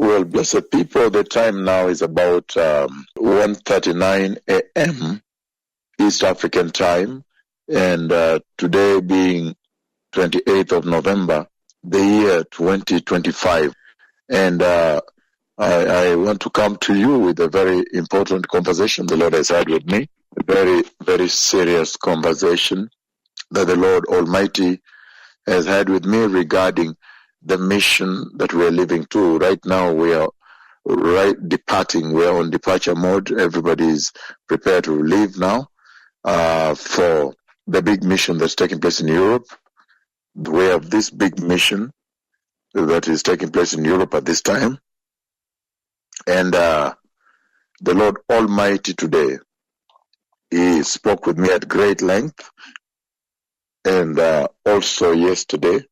Well, blessed people, the time now is about 1:39 a.m. East African time, and today being 28th of November, the year 2025. And I want to come to you with a very important conversation the Lord has had with me, a very, very serious conversation that the Lord Almighty has had with me regarding the mission that we are living to. Right now we are departing. We are on departure mode. Everybody is prepared to leave now for the big mission that's taking place in Europe. We have this big mission that is taking place in Europe at this time. And the Lord Almighty today, He spoke with me at great length, and also yesterday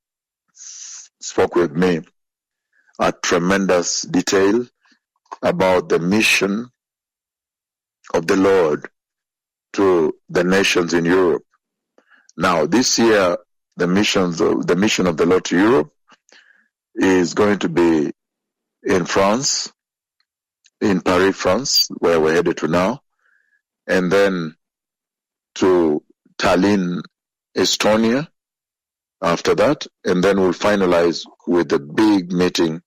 spoke with me at tremendous detail about the mission of the Lord to the nations in Europe. Now, this year, the mission of the Lord to Europe is going to be in France, in Paris, France, where we're headed to now, and then to Tallinn, Estonia after that, and then we'll finalize with the big meeting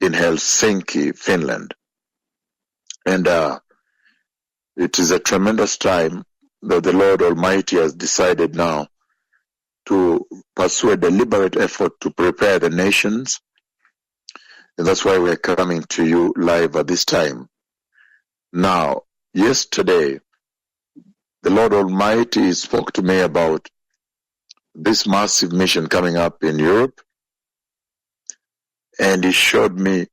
in Helsinki, Finland. And it is a tremendous time that the Lord Almighty has decided now to pursue a deliberate effort to prepare the nations. And that's why we're coming to you live at this time. Now, yesterday, the Lord Almighty spoke to me about this massive mission coming up in Europe, and He showed me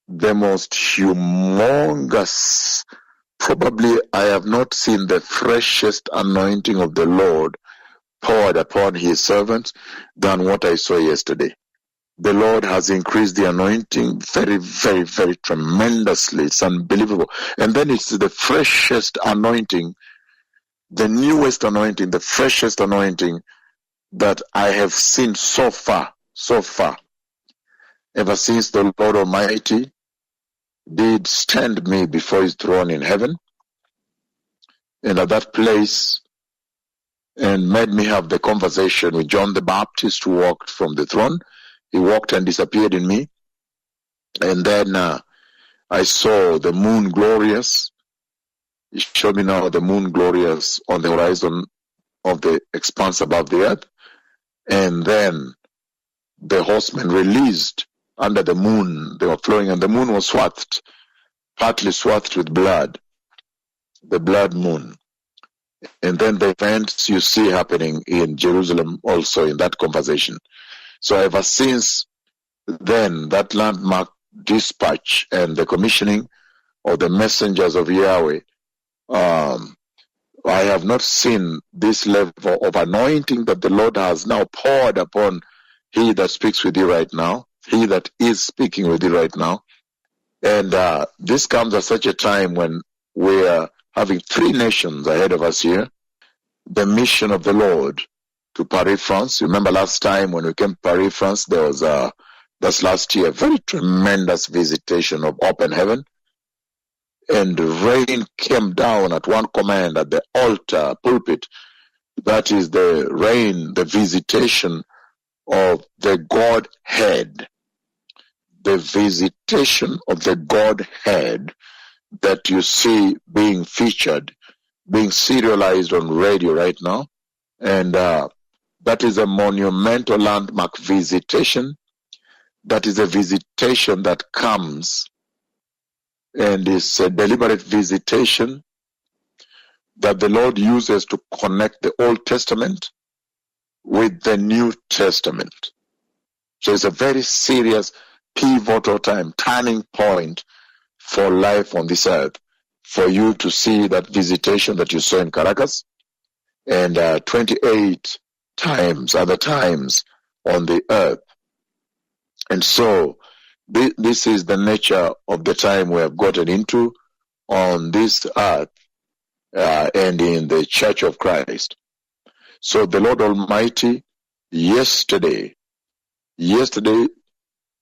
the most humongous, probably I have not seen the freshest anointing of the Lord poured upon His servants than what I saw yesterday. The Lord has increased the anointing very, very, very tremendously. It's unbelievable. And then it's the freshest anointing, the newest anointing, the freshest anointing that I have seen so far, ever since the Lord Almighty did stand me before His throne in heaven, and at that place, and made me have the conversation with John the Baptist, who walked from the throne. He walked and disappeared in me, and then I saw the moon glorious. He showed me now the moon glorious on the horizon of the expanse above the earth. And then the horsemen released under the moon. They were flowing, and the moon was swathed, partly swathed with blood, the blood moon. And then the events you see happening in Jerusalem also in that conversation. So ever since then, that landmark dispatch and the commissioning of the messengers of Yahweh, I have not seen this level of anointing that the Lord has now poured upon He that speaks with you right now, He that is speaking with you right now. And this comes at such a time when we are having three nations ahead of us here. The mission of the Lord to Paris, France. You remember last time when we came to Paris, France, there was, that's last year, a very tremendous visitation of open heaven. And rain came down at one command at the altar pulpit. That is the rain, the visitation of the Godhead. The visitation of the Godhead that you see being featured, being serialized on radio right now. And that is a monumental landmark visitation. That is a visitation that comes, and it's a deliberate visitation that the Lord uses to connect the Old Testament with the New Testament. So it's a very serious, pivotal time, turning point for life on this earth, for you to see that visitation that you saw in Caracas, and 28 times, other times on the earth. And so this is the nature of the time we have gotten into on this earth and in the Church of Christ. So the Lord Almighty yesterday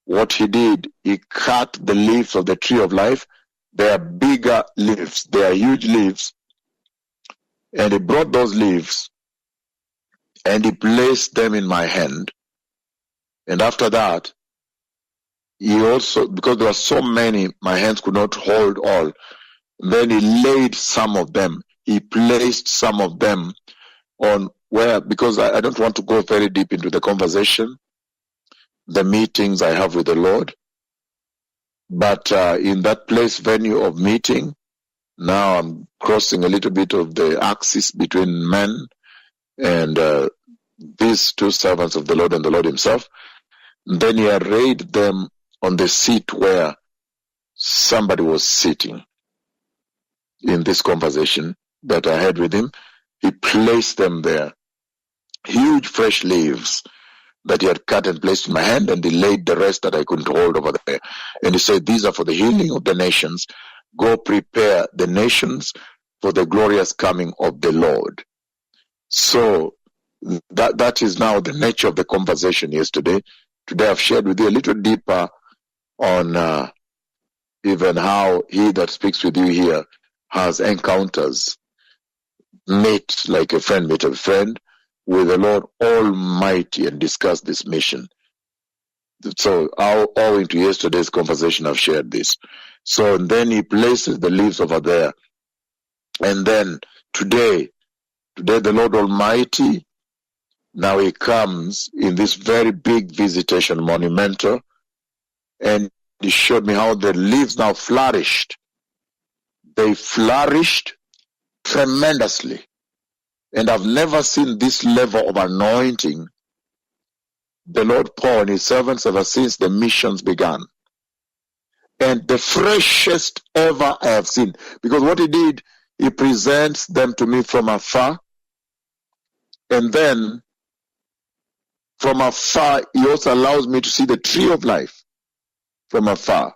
what he did, he cut the leaves of the tree of life. They are bigger leaves. They are huge leaves. And he brought those leaves and he placed them in my hand. And after that, he also, because there were so many, my hands could not hold all. Then he laid some of them. He placed some of them on where, because I don't want to go very deep into the conversation, the meetings I have with the Lord. But in that place, venue of meeting, now I'm crossing a little bit of the axis between men and these two servants of the Lord and the Lord himself. Then he arrayed them on the seat where somebody was sitting. In this conversation that I had with him, he placed them there. Huge fresh leaves that he had cut and placed in my hand, and he laid the rest that I couldn't hold over there. And he said, these are for the healing of the nations. Go prepare the nations for the glorious coming of the Lord. So that is now the nature of the conversation yesterday. Today I've shared with you a little deeper on even how he that speaks with you here has encounters, meet like a friend meet a friend with the Lord Almighty and discuss this mission. So owing to yesterday's conversation, I've shared this. So and then he places the leaves over there. And then today the Lord Almighty, now he comes in this very big visitation, monumental, and he showed me how the leaves now flourished. They flourished tremendously. And I've never seen this level of anointing the Lord pour on his servants ever since the missions began. And the freshest ever I have seen. Because what he did, he presents them to me from afar. And then from afar, he also allows me to see the tree of life from afar.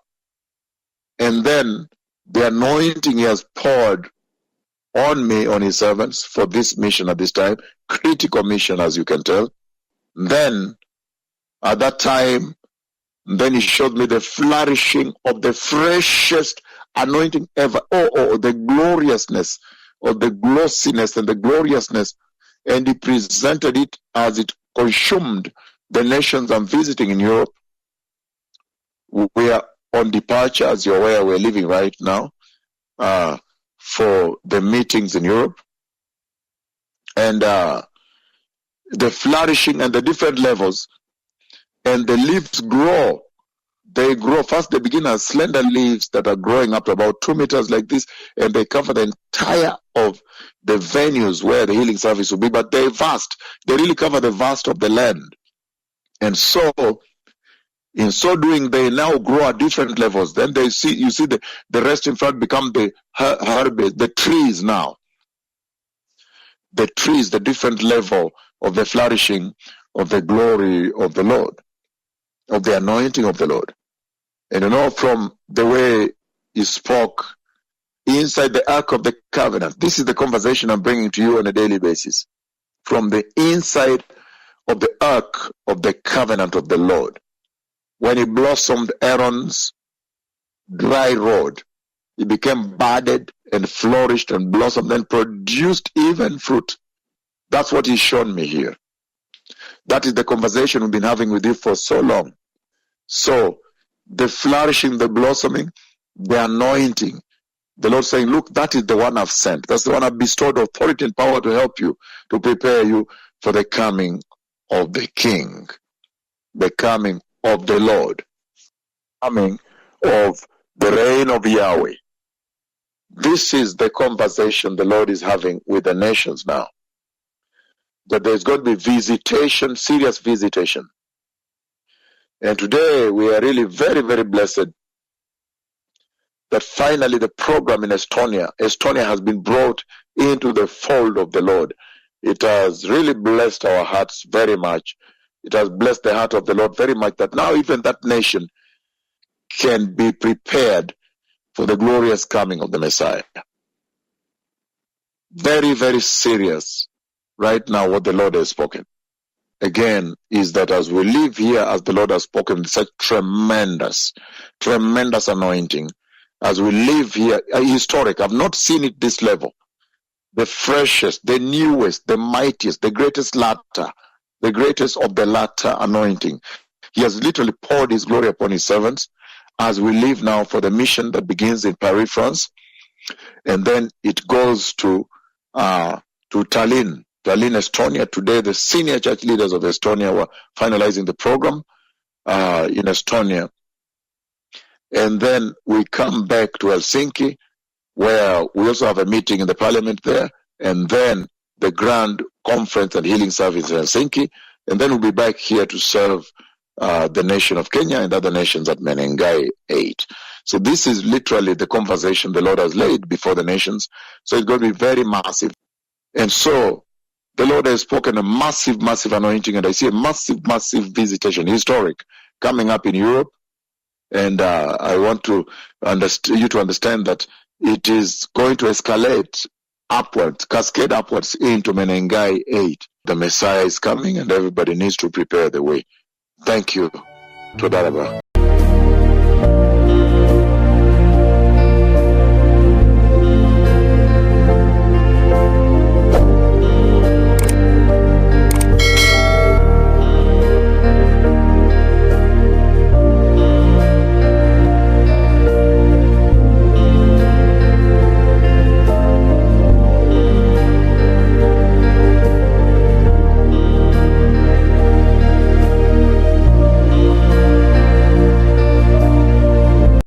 And then the anointing he has poured on me, on his servants, for this mission at this time, critical mission as you can tell. Then, at that time, then he showed me the flourishing of the freshest anointing ever. The gloriousness, or the glossiness and the gloriousness. And he presented it as it consumed the nations I'm visiting in Europe. We are on departure, as you're aware, we're living right now for the meetings in Europe. And the flourishing and the different levels. And the leaves grow. They grow. First, they begin as slender leaves that are growing up to about 2 meters like this, and they cover the entire of the venues where the healing service will be. But they're vast. They really cover the vast of the land. And so, in so doing, they now grow at different levels. Then you see the rest in front become the herbage, the trees now. The trees, the different level of the flourishing of the glory of the Lord, of the anointing of the Lord. And you know, from the way he spoke inside the Ark of the Covenant, this is the conversation I'm bringing to you on a daily basis. From the inside of the Ark of the Covenant of the Lord, when he blossomed Aaron's dry rod, it became budded and flourished and blossomed and produced even fruit. That's what he's shown me here. That is the conversation we've been having with you for so long. So, the flourishing, the blossoming, the anointing. The Lord saying, look, that is the one I've sent. That's the one I've bestowed authority and power to help you, to prepare you for the coming of the King, the coming of the Lord, coming of the reign of Yahweh. This is the conversation the Lord is having with the nations now. That there's going to be visitation, serious visitation. And today we are really very, very blessed that finally the program in Estonia has been brought into the fold of the Lord. It has really blessed our hearts very much. It has blessed the heart of the Lord very much that now even that nation can be prepared for the glorious coming of the Messiah. Very, very serious right now what the Lord has spoken. again is that as we live here, as the Lord has spoken, such tremendous anointing. As we live here, historic. I've not seen it this level. The freshest, the newest, the mightiest, the greatest latter, the greatest of the latter anointing. He has literally poured his glory upon his servants as we live now for the mission that begins in Paris, France, and then it goes to Tallinn, Estonia. Today, the senior church leaders of Estonia were finalizing the program in Estonia. And then we come back to Helsinki, where we also have a meeting in the parliament there, and then the grand conference and healing service in Helsinki, and then we'll be back here to serve the nation of Kenya and other nations at Menengai 8. So this is literally the conversation the Lord has laid before the nations. So it's going to be very massive. And so the Lord has spoken a massive anointing, and I see a massive visitation, historic, coming up in Europe. And I want you to understand that it is going to escalate upwards, cascade upwards into Menengai 8. The Messiah is coming, and everybody needs to prepare the way. Thank you. Todaraba.